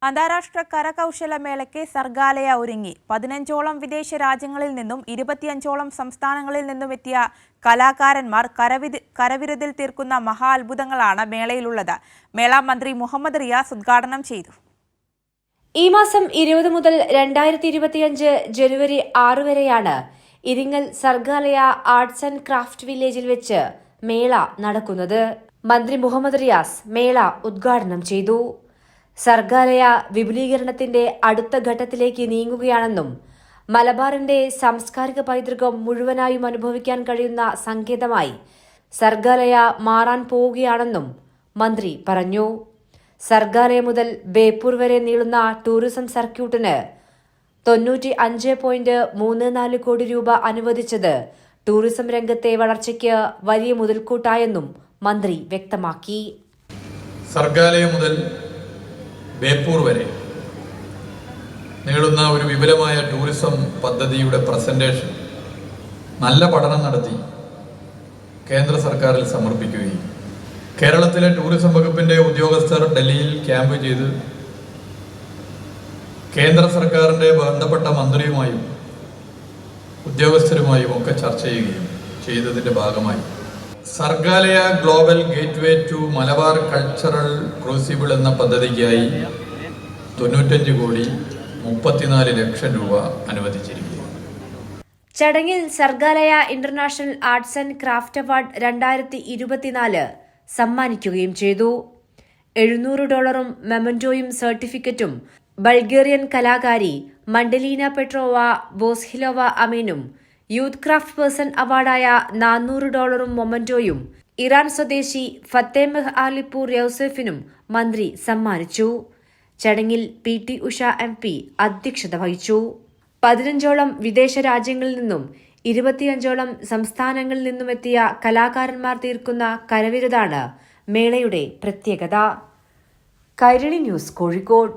അന്താരാഷ്ട്ര കരകൗശല മേളയ്ക്ക് സർഗാലയ ഒരുങ്ങി. 15ഓളം വിദേശ രാജ്യങ്ങളിൽ നിന്നും 25ഓളം സംസ്ഥാനങ്ങളിൽ നിന്നും എത്തിയ കലാകാരന്മാർ കരവിരുതിൽ തീർക്കുന്ന മഹാ അത്ഭുതങ്ങളാണ് മേളയിലുള്ളത്. മേള മന്ത്രി മുഹമ്മദ് റിയാസ് ഉദ്ഘാടനം ചെയ്തു. ഈ മാസം 20 മുതൽ 2025 ജനുവരി 6 വരെയാണ് Iringal Sargaalaya arts and craft വില്ലേജിൽ വെച്ച് മേള നടക്കുന്നത്. മന്ത്രി മുഹമ്മദ് റിയാസ് മേള ഉദ്ഘാടനം ചെയ്തു. സർഗാലയ വിപുലീകരണത്തിന്റെ അടുത്ത ഘട്ടത്തിലേക്ക് നീങ്ങുകയാണെന്നും മലബാറിന്റെ സാംസ്കാരിക പൈതൃകം മുഴുവനായും അനുഭവിക്കാൻ കഴിയുന്ന സങ്കേതമായി സർഗാലയ മാറാൻ പോവുകയാണെന്നും മന്ത്രി പറഞ്ഞു. സർഗാലയ മുതൽ ബേപ്പൂർ വരെ നീളുന്ന ടൂറിസം സർക്യൂട്ടിന് 95.34 കോടി രൂപ അനുവദിച്ചത് ടൂറിസം രംഗത്തെ വളർച്ചയ്ക്ക് വലിയ മുതൽക്കൂട്ടായെന്നും മന്ത്രി വ്യക്തമാക്കി. സർഗാലയ മുതൽ ബേപ്പൂർ വരെ നീളുന്ന ഒരു വിപുലമായ ടൂറിസം പദ്ധതിയുടെ പ്രസന്റേഷൻ നല്ല പഠനം നടത്തി കേന്ദ്ര സർക്കാരിൽ സമർപ്പിക്കുകയും കേരളത്തിലെ ടൂറിസം വകുപ്പിന്റെ ഉദ്യോഗസ്ഥർ ഡൽഹിയിൽ ക്യാമ്പ് ചെയ്ത് കേന്ദ്ര സർക്കാരിന്റെ ബന്ധപ്പെട്ട മന്ത്രിയുമായും ഉദ്യോഗസ്ഥരുമായും ഒക്കെ ചർച്ച ചെയ്യുകയും ചെയ്തതിന്റെ ഭാഗമായി Sargaalaya global gateway to Malabar cultural crucible എന്ന പദ്ധതിക്കായി 95 കോടി 34 ലക്ഷം രൂപ അനുവദിച്ചിരിക്കുന്നു. ചടങ്ങിൽ Sargaalaya international arts and craft award 2024 സമ്മാനിക്കുകയും ചെയ്തു. $700 മെമന്റോയും സർട്ടിഫിക്കറ്റും ബൾഗേറിയൻ കലാകാരി മണ്ടലീന പെട്രോവ ബോസ്ഹിലോവ അമീനും യൂത്ത് ക്രാഫ്റ്റ് പേഴ്സൺ അവാർഡായ $400 മൊമന്റോയും ഇറാൻ സ്വദേശി ഫത്തേമഹ് ആലിപ്പൂർ യൗസഫിനും മന്ത്രി സമ്മാനിച്ചു. ചടങ്ങിൽ PT ഉഷ MP അധ്യക്ഷത വഹിച്ചു. 15ഓളം വിദേശ രാജ്യങ്ങളിൽ നിന്നും 25ഓളം സംസ്ഥാനങ്ങളിൽ നിന്നുമെത്തിയ കലാകാരന്മാർ തീർക്കുന്ന കരവിരുതാണ് മേളയുടെ പ്രത്യേകത. കൈരളി ന്യൂസ്, കോഴിക്കോട്.